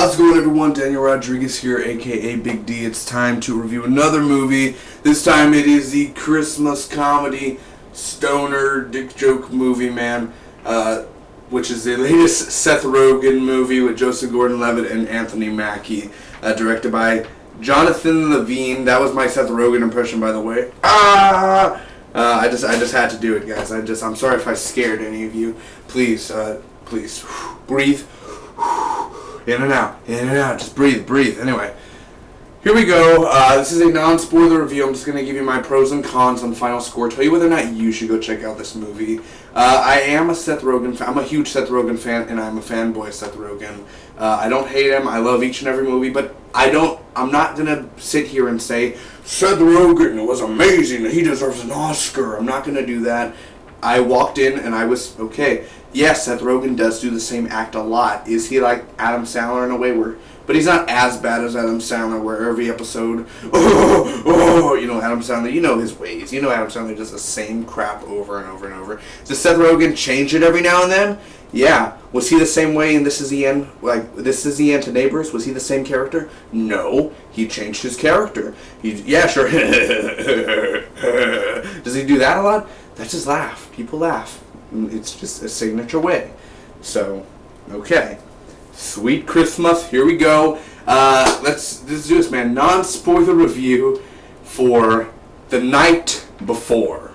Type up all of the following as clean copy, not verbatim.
How's it going, everyone? Daniel Rodriguez here, aka Big D. It's time to review another movie. This time it is the Christmas comedy stoner dick joke movie, man, which is the latest Seth Rogen movie with Joseph Gordon-Levitt and Anthony Mackie, directed by Jonathan Levine. That was my Seth Rogen impression, by the way. I just had to do it, guys. I'm sorry if I scared any of you. Please, breathe. In and out, just breathe. Anyway, here we go. This is a non-spoiler review. I'm just going to give you my pros and cons on final score, tell you whether or not you should go check out this movie. I am a Seth Rogen fan. I'm a huge Seth Rogen fan, and I'm a fanboy of Seth Rogen. I don't hate him. I love each and every movie, but I'm not going to sit here and say, Seth Rogen was amazing, he deserves an Oscar. I'm not going to do that. I walked in and I was, okay, yes, Seth Rogen does do the same act a lot. Is he like Adam Sandler in a way but he's not as bad as Adam Sandler, where every episode, Adam Sandler, you know his ways. You know Adam Sandler does the same crap over and over and over. Does Seth Rogen change it every now and then? Yeah. Was he the same way in This Is the End? Like, This Is the End to Neighbors? Was he the same character? No. He changed his character. Yeah, sure. Does he do that a lot? That's his laugh. People laugh. It's just a signature way. So, okay. Sweet Christmas. Here we go. Let's do this, man. Non-spoiler review for The Night Before.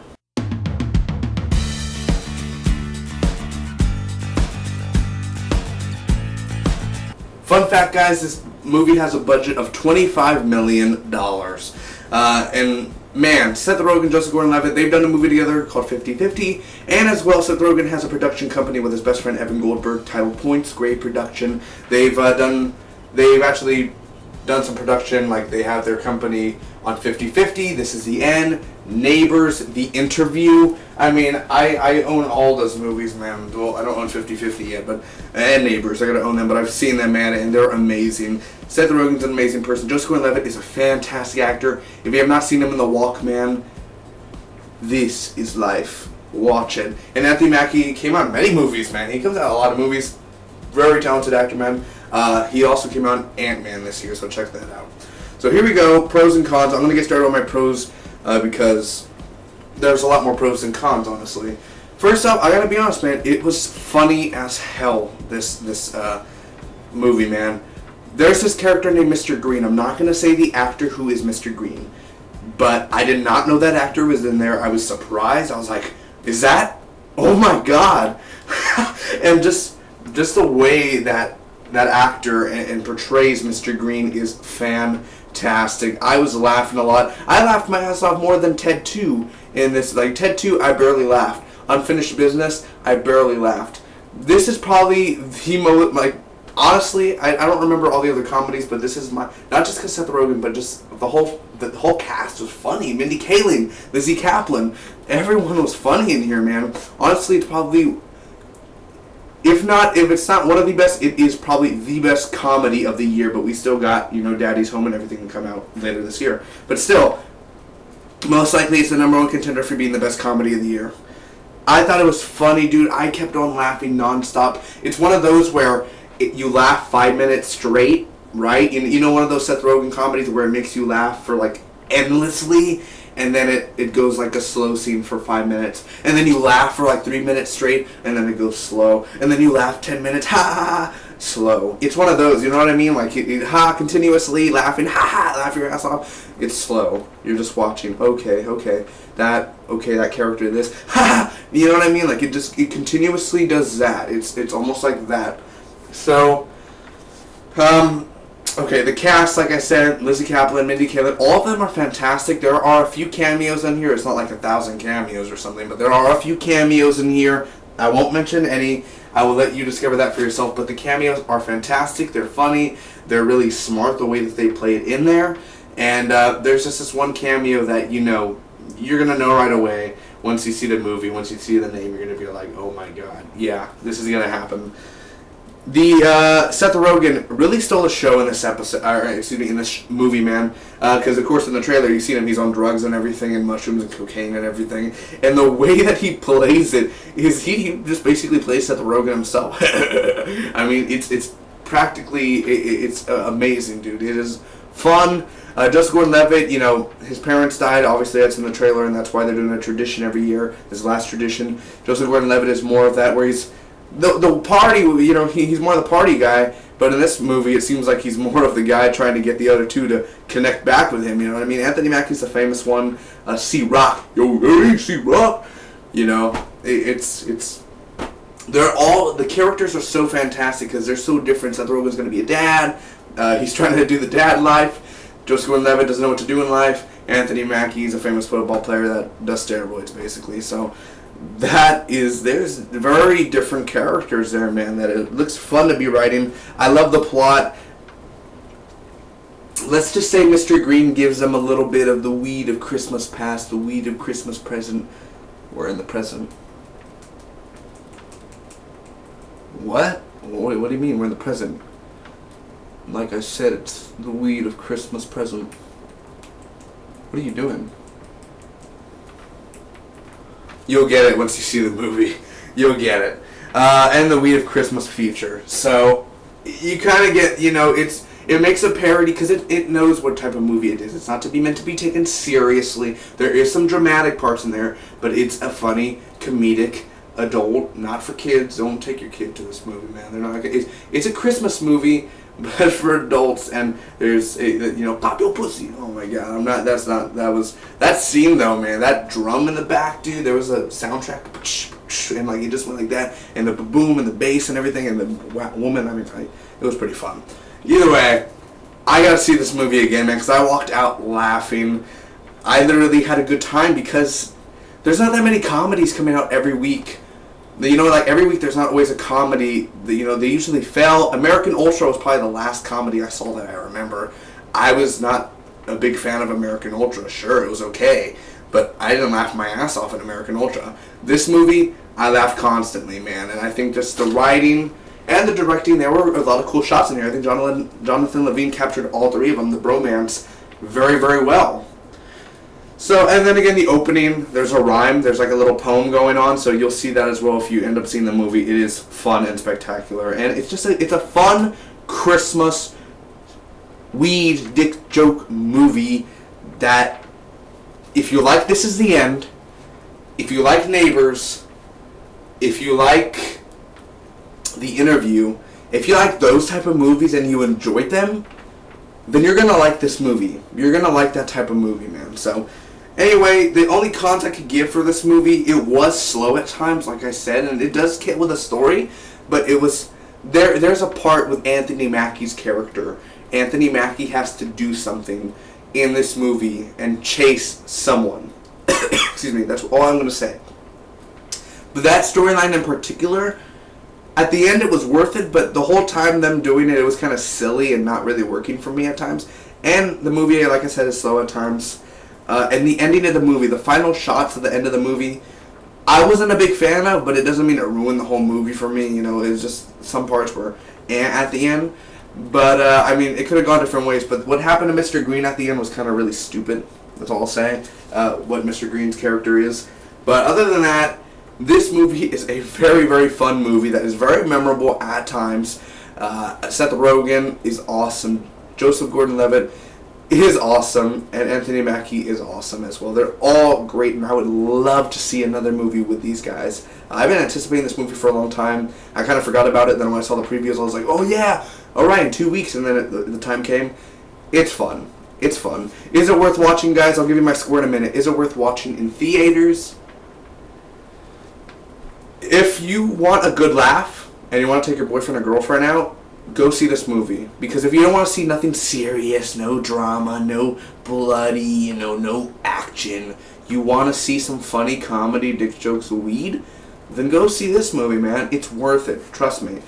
Fun fact, guys, this movie has a budget of $25 million. And man, Seth Rogen, Joseph Gordon-Levitt, they've done a movie together called 50-50, and as well, Seth Rogen has a production company with his best friend Evan Goldberg, Title Points, great production. They've actually done some production, like they have their company on 50-50, This Is the End, Neighbors, The Interview. I mean, I own all those movies, man. Well, I don't own 50-50 yet, and Neighbors, I gotta own them, but I've seen them, man, and they're amazing. Seth Rogen's an amazing person. Joseph Gordon-Levitt is a fantastic actor. If you have not seen him in The Walk, man, this is life. Watch it. And Anthony Mackie came out in many movies, man. He comes out in a lot of movies. Very talented actor, man. He also came out in Ant-Man this year, so check that out. So here we go, pros and cons. I'm going to get started on my pros because there's a lot more pros than cons, honestly. First up, I got to be honest, man, it was funny as hell, this movie, man. There's this character named Mr. Green. I'm not going to say the actor who is Mr. Green, but I did not know that actor was in there. I was surprised. I was like, is that? Oh my God. And just the way that actor and portrays Mr. Green is fantastic. I was laughing a lot. I laughed my ass off more than Ted 2 in this. Like, Ted 2, I barely laughed. Unfinished Business, I barely laughed. This is probably the most, like, honestly, I don't remember all the other comedies, but this is my, not just because Seth Rogen, but just the whole cast was funny. Mindy Kaling, Lizzie Kaplan, everyone was funny in here, man. Honestly, it's probably, if it's not one of the best, it is probably the best comedy of the year, but we still got, Daddy's Home and everything to come out later this year. But still, most likely it's the number one contender for being the best comedy of the year. I thought it was funny, dude. I kept on laughing nonstop. It's one of those where you laugh 5 minutes straight, right? You know, one of those Seth Rogen comedies where it makes you laugh for like endlessly, and then it goes like a slow scene for 5 minutes, and then you laugh for like 3 minutes straight, and then it goes slow, and then you laugh 10 minutes, ha ha, slow. It's one of those, you know what I mean? Like continuously laughing, laugh your ass off. It's slow. You're just watching. Okay, that character, this, you know what I mean? Like it continuously does that. It's almost like that. So, okay, the cast, like I said, Lizzie Kaplan, Mindy Kaling, all of them are fantastic. There are a few cameos in here. It's not like 1,000 cameos or something, but there are a few cameos in here. I won't mention any. I will let you discover that for yourself, but the cameos are fantastic. They're funny. They're really smart the way that they play it in there. And there's just this one cameo that, you're going to know right away once you see the movie, once you see the name, you're going to be like, oh my God, yeah, this is going to happen. The Seth Rogen really stole a show in this in this movie, man. Because of course in the trailer you see him, he's on drugs and everything, and mushrooms and cocaine and everything. And the way that he plays it is he just basically plays Seth Rogen himself. I mean, it's practically, it's amazing, dude. It is fun. Joseph Gordon-Levitt, you know, his parents died. Obviously, that's in the trailer, and that's why they're doing a tradition every year. His last tradition. Joseph Gordon-Levitt is more of that, where he's the party. You know, he's more the party guy. But in this movie, it seems like he's more of the guy trying to get the other two to connect back with him. You know what I mean? Anthony Mackie's the famous one. C-Rock, yo, hey, C-Rock. You know, it's. They're all, the characters are so fantastic because they're so different. Seth Rogen's going to be a dad. He's trying to do the dad life. Joseph Gordon-Levitt doesn't know what to do in life. Anthony Mackie's a famous football player that does steroids, basically. So there's very different characters there, man, that it looks fun to be writing. I love the plot. Let's just say Mr. Green gives them a little bit of the weed of Christmas past, the weed of Christmas present. We're in the present. What? What do you mean we're in the present? Like I said, it's the weed of Christmas present. What are you doing? You'll get it once you see the movie. You'll get it. And the weed of Christmas future. So, you kind of get, you know, it makes a parody because it knows what type of movie it is. It's not meant to be taken seriously. There is some dramatic parts in there, but it's a funny, comedic, adult, not for kids. Don't take your kid to this movie, man. They're not. It's a Christmas movie, but for adults. And there's pop your pussy. Oh my god, I'm not. That's not. That scene though, man. That drum in the back, dude. There was a soundtrack, and like it just went like that, and the boom and the bass and everything, and the woman. I mean, it was pretty fun. Either way, I gotta see this movie again, man, because I walked out laughing. I literally had a good time because there's not that many comedies coming out every week. You know, like every week there's not always a comedy. You know, they usually fail. American Ultra was probably the last comedy I saw that I remember. I was not a big fan of American Ultra. Sure, it was okay, but I didn't laugh my ass off at American Ultra. This movie, I laughed constantly, man, and I think just the writing and the directing, there were a lot of cool shots in here. I think Jonathan Levine captured all three of them, the bromance, very, very well. So, and then again, the opening, there's a rhyme, there's like a little poem going on, so you'll see that as well if you end up seeing the movie. It is fun and spectacular, and it's just it's a fun Christmas weed dick joke movie that, if you like This Is the End, if you like Neighbors, if you like The Interview, if you like those type of movies and you enjoyed them, then you're going to like this movie. You're going to like that type of movie, man. So, anyway, the only cons I could give for this movie, it was slow at times, like I said, and it does get with a story, but it was, there's a part with Anthony Mackie's character. Anthony Mackie has to do something in this movie and chase someone. Excuse me, that's all I'm going to say. But that storyline in particular, at the end it was worth it, but the whole time them doing it, it was kind of silly and not really working for me at times. And the movie, like I said, is slow at times. And the ending of the movie, the final shots at the end of the movie, I wasn't a big fan of, but it doesn't mean it ruined the whole movie for me. You know, it's just some parts were at the end. But, I mean, it could have gone different ways. But what happened to Mr. Green at the end was kind of really stupid. That's all I'll say. What Mr. Green's character is. But other than that, this movie is a very, very fun movie that is very memorable at times. Seth Rogen is awesome. Joseph Gordon-Levitt is awesome. And Anthony Mackie is awesome as well. They're all great, and I would love to see another movie with these guys. I've been anticipating this movie for a long time. I kind of forgot about it. Then when I saw the previews, I was like, oh yeah, alright, in 2 weeks. And then the time came. It's fun. It's fun. Is it worth watching, guys? I'll give you my score in a minute. Is it worth watching in theaters? If you want a good laugh and you want to take your boyfriend or girlfriend out, go see this movie. Because if you don't want to see nothing serious, no drama, no bloody, no action, you want to see some funny comedy, dick jokes, weed, then go see this movie, man. It's worth it. Trust me.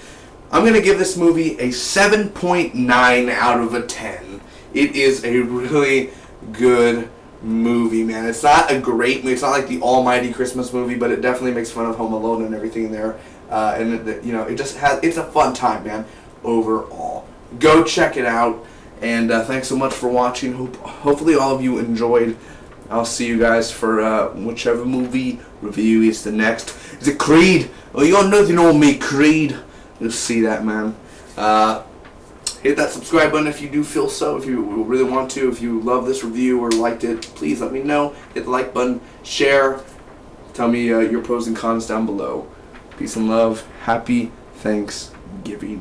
I'm going to give this movie a 7.9 out of a 10. It is a really good movie, man. It's not a great movie. It's not like the almighty Christmas movie, but it definitely makes fun of Home Alone and everything in there. It just has, it's a fun time, man, overall. Go check it out, and thanks so much for watching. Hopefully all of you enjoyed. I'll see you guys for whichever movie review is the next. Is it Creed? Oh, you got nothing on me, Creed. You'll see that, man. hit that subscribe button if you do feel so, if you really want to. If you love this review or liked it, please let me know. Hit the like button, share, tell me your pros and cons down below. Peace and love. Happy Thanksgiving.